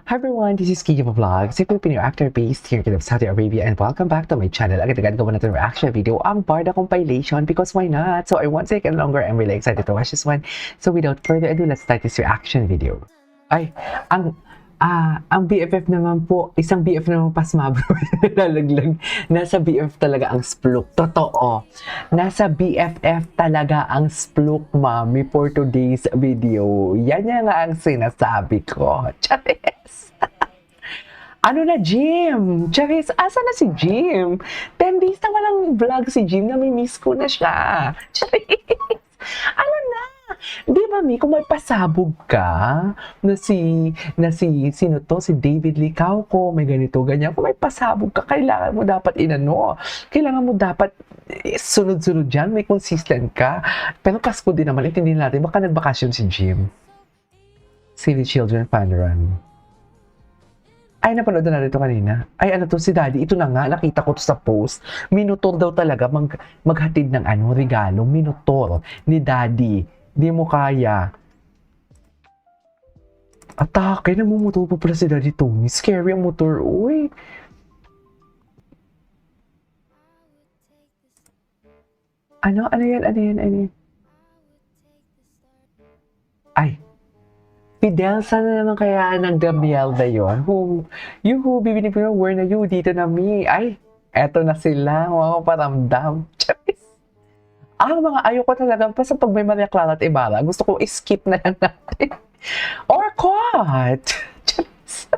Hi everyone, this is Kiki Vlogs, a Filipino actor based here in Saudi Arabia, and welcome back to my channel. Agad-agad gawa natin reaction video ang Barda compilation because why not? So I won't take it longer. I'm really excited to watch this one. So without further ado, let's start this reaction video. Ay, ang BFF naman po, isang BF naman pasmabro lalaglag. Nasa BF talaga ang spluk. Totoo. Nasa BFF talaga ang spluk, mami, for today's video. Yan nga ang sinasabi ko. Charis! Ano na, Jim? Charis, asa na si Jim? 10 days na walang vlog si Jim, namimiss ko na siya. Charis! Ano na? Di ba, Mi, kung may pasabog ka sino to? Si David Licao ko, may ganito, ganyan. Kung may pasabog ka, kailangan mo dapat kailangan mo dapat sunod-sunod dyan, may consistent ka. Pero Pasko din naman, intindihin natin, baka nagbakasyon si Jim. Silly Children Fan Run. Ay, napanood na ito kanina. Ay, ano to, si Daddy, ito na nga, nakita ko to sa post. Minotaur daw talaga maghatid ng regalo. Minotaur ni Daddy. Di mo kaya. Atake, namumuto pa pala si Daddy Tony. Scary ang motor. Uy. Ano yan? Ay. Fidel, sana naman kaya nag-Gabrielda yun. Yuhu, bibinin ko yung word na you, dito na me. Ay, eto na sila. Wow, paramdam. Charis. Mga ayoko talaga. Basta pag may Maria Clara at Ibarra, gusto ko skip na lang natin. Orcot! Charis.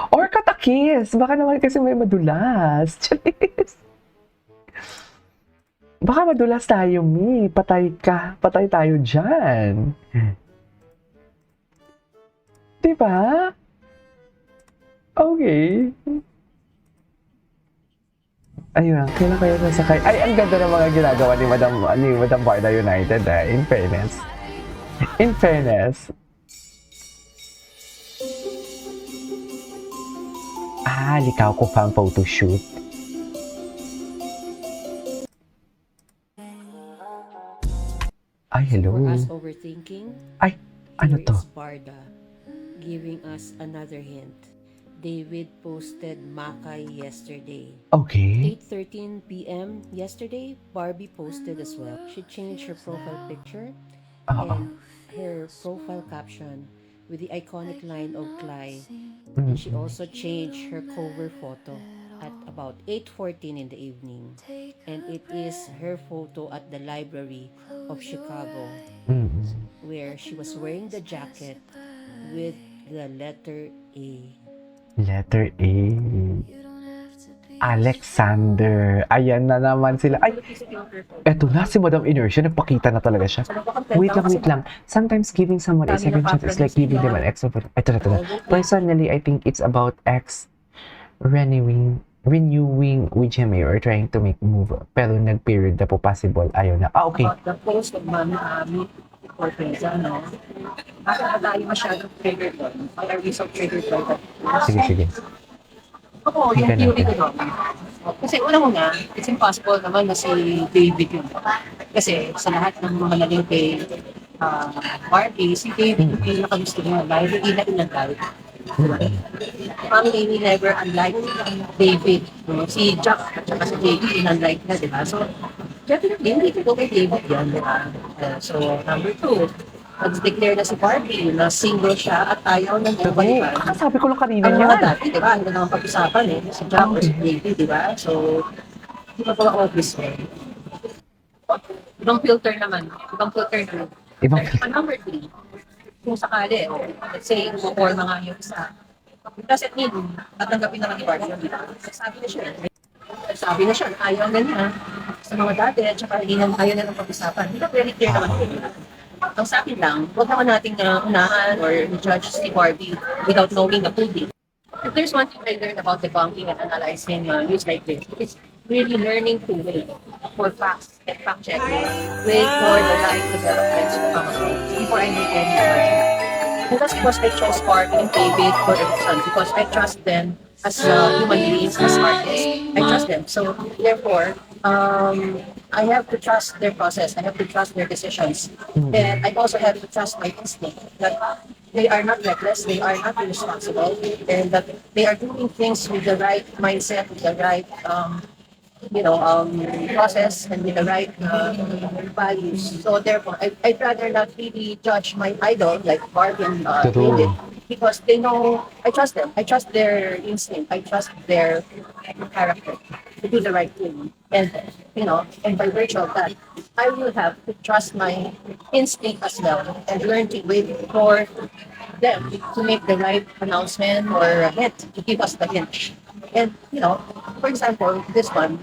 Orcot a kiss. Baka naman kasi may madulas. Charis. Baka madulas tayo, Mi. Patay ka. Patay tayo dyan. Diba? Okay. Ayun, kailan kayo nasakay? Ay, ang ganda ng mga ginagawa ni Madam Barda United, in fairness. In fairness. Likaw ko pa ang photoshoot. Ay, hello. For us overthinking, Ay, ano here to? is Barda giving us another hint. David posted Makai yesterday. Okay. 8:13 p.m. yesterday, Barbie posted as well. She changed her profile picture and her profile caption with the iconic line of Cly. And she also changed her cover photo at about 8:14 in the evening. And it is her photo at the Library of Chicago, where she was wearing the jacket with the letter A. Letter A. Alexander. Ayan na naman sila. Ay, eto na si Madam Inertia. Nagpakita na talaga siya. Wait lang. Sometimes giving someone a second chance is like giving them an extra. Ito na. Personally, I think it's about renewing with GMA or trying to make move. Pero nag-period na po possible. Ayaw na. Okay. About the post of Mami Ami or Peza, no? Bakit na tayo masyadong triggered doon? Why are we so triggered by that? Sige. Oo, yung theory ko doon. Kasi una, it's impossible naman na si David yun. Kasi sa lahat ng mga naging kay Barbie, si David yung pinakagusto niya. Dahil hindi na inag-live. Mami Amy never unlike David. No? Si Jack at saka si David in-unlike na, di ba? So, definitely, hindi ko kay David yan, di ba? So, number 2, nag-declare na si Barbie na single siya at ayaw na balikan. Sabi ko lang kanina Ang niya. mga dati, di ba? Ano naman pag-usapan si Jack o si David, di ba? So, di ba pa obvious eh. Ibang filter naman. Number 3, kung sakali, let's say, or mga yung isa, it doesn't mean tatanggapin naman ni Barbie yun, di ba? Sabi na siya, ayaw na niya sa mga dati, at saka ayaw na ng pag-usapan. Hindi na very clear naman yun. Ang sa akin lang, huwag naman nating unahan or judge si Barbie without knowing the full details. If there's one thing I learned about debunking and analyzing news like this, it's really learning to wait for facts and fact-checking, wait for the right developments to come along before I make any judgment. And that's because I chose Barbie and David for a reason, because I trust them as human beings, as artists. I trust them. So, therefore, I have to trust their process. I have to trust their decisions. And I also have to trust my instinct that they are not reckless, they are not irresponsible, and that they are doing things with the right mindset, with the right process and with the right values. So therefore, I'd rather not really judge my idol like Barbie and David True. because they know I trust them. I trust their instinct. I trust their character to do the right thing. And by virtue of that, I will have to trust my instinct as well and learn to wait for them to make the right announcement or a hint to give us the hint. And for example, this one,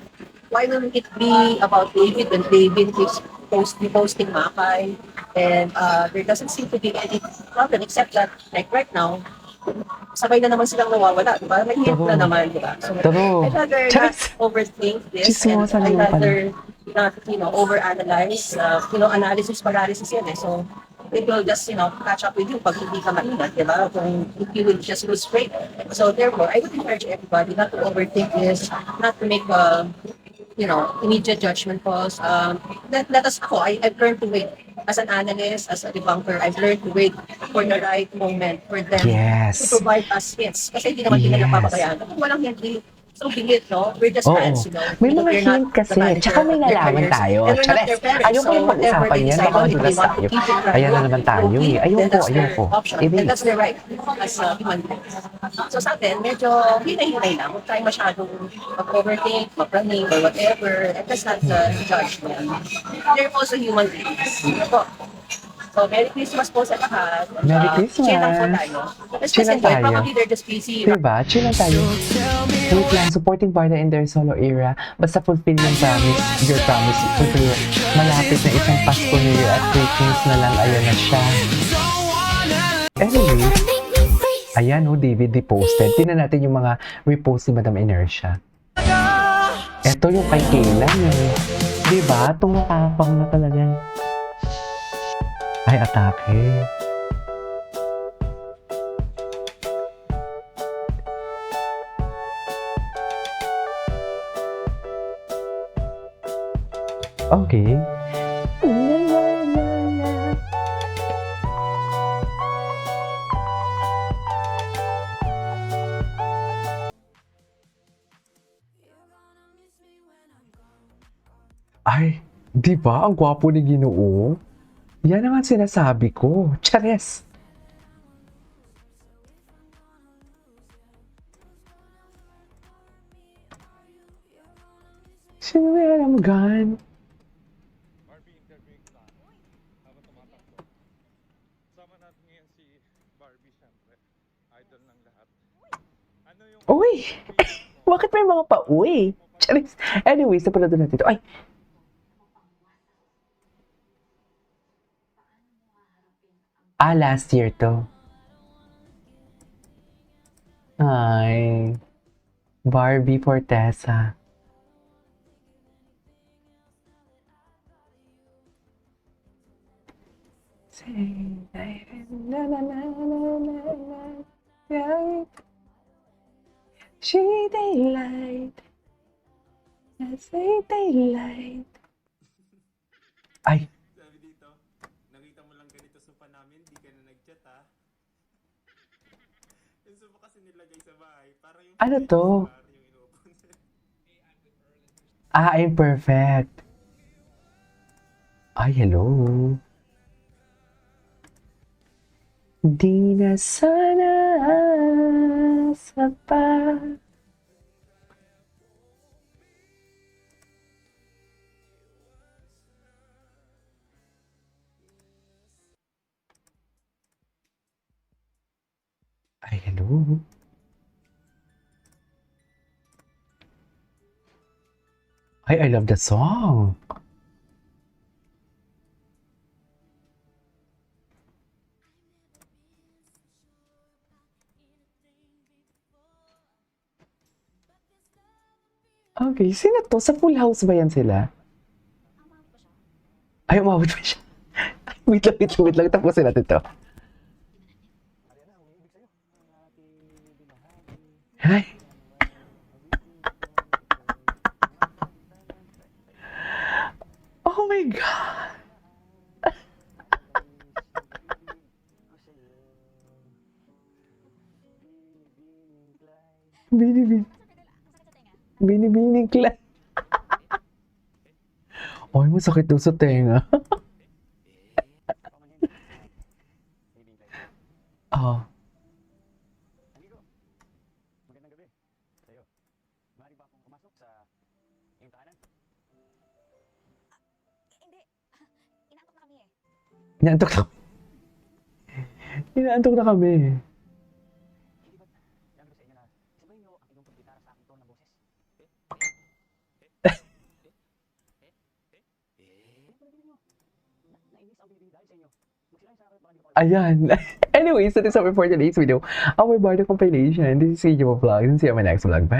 why will it be about David when David is posting Makay and there doesn't seem to be any problem except that like right now, sabay na naman silang nawawala, di ba? May hint na True. naman, di ba? So, I'd True. rather not Charis! overthink this and Chismosa I'd naman pala. rather not, overanalyze. Analysis paralysis yan eh. So, it will just, catch up with you pag hindi ka maingat, di ba? Kung if you will just lose weight. So, therefore, I would encourage everybody not to overthink this, not to make immediate judgment calls. Let us ako, I've learned to wait as an analyst, as a debunker, I've learned to wait for the right moment for them to Yes. provide us hints. Kasi hindi naman Yes. napapabayaan. Kung walang hint, so be it, no? We're just Oo. fans, May Because mga we're not hint the kasi. manager Tsaka may of their nalaman careers. tayo. And we're not Charis! their parents. Ayoko So yung whatever mag-usapan they yan. decide Baka on, if madulas they want to tayo. keep it private, Ayan na naman tayo okay, eh. then Ayoko, that's their ayoko. option. And Erase. that's their right as human beings. So sa atin, medyo hinay-hinay lang. Huwag tayo masyadong mag-overthink, mag-running, or whatever. And that's not the judgment. They're also human beings. Ako. So, Merry Christmas po sa lahat. Merry Chill lang po Christmas! tayo. Let's Chill just lang enjoy. tayo. Probably they're just busy. Diba? Chill lang tayo. Wait lang, supporting Barda in their solo era. Basta fulfill yung promise, your promise, fulfill. Malapit na isang Pasko New Year at Christmas na lang, ayan na siya. Anyway, ayan o, David reposted. Tingnan natin yung mga repost ni Madam Inertia. Eto yung kay Kaylan eh. Diba? Tumatapang na talaga. Ay, atake. Okay. Ay, di ba? Ang gwapo ni Ginoo. Yan naman sinasabi ko. Chares! Sino may alam gan? Barbie interview ko lang habang tumatakbo. Sama natin ngayon si Barbie, syempre. Idol ng lahat. Ano yung Uy! Bakit may mga pa-uwi? Charis! Anyway, sa pala doon natin ito. Ay! Last year to. Ay. Barbie Fortesa. She daylight. Say daylight. Ay. Sabi dito, nakita mo lang ganito sopa namin, di ka na nag-chat ha. Yung sopa kasi nilagay sa bahay, parang yung Ano to? yung inuupon. I'm perfect. Ay, hello. Di na sana sa pa. Ay, hello. Ay, I love the song. Okay, sino to? Sa Full House ba yan sila? Ay, umabot pa siya. Wait lang, wait lang, wait lang. Tapusin natin to. Ay. Oh my God. Binibini. Binibining Clay. Ay, masakit daw sa tenga. Ah. Inaantok na. Inaantok na kami. Ayan. Anyways, that is all for today's video. Our Bardo compilation. This is CJ Vlog. And see you on my next vlog. Bye.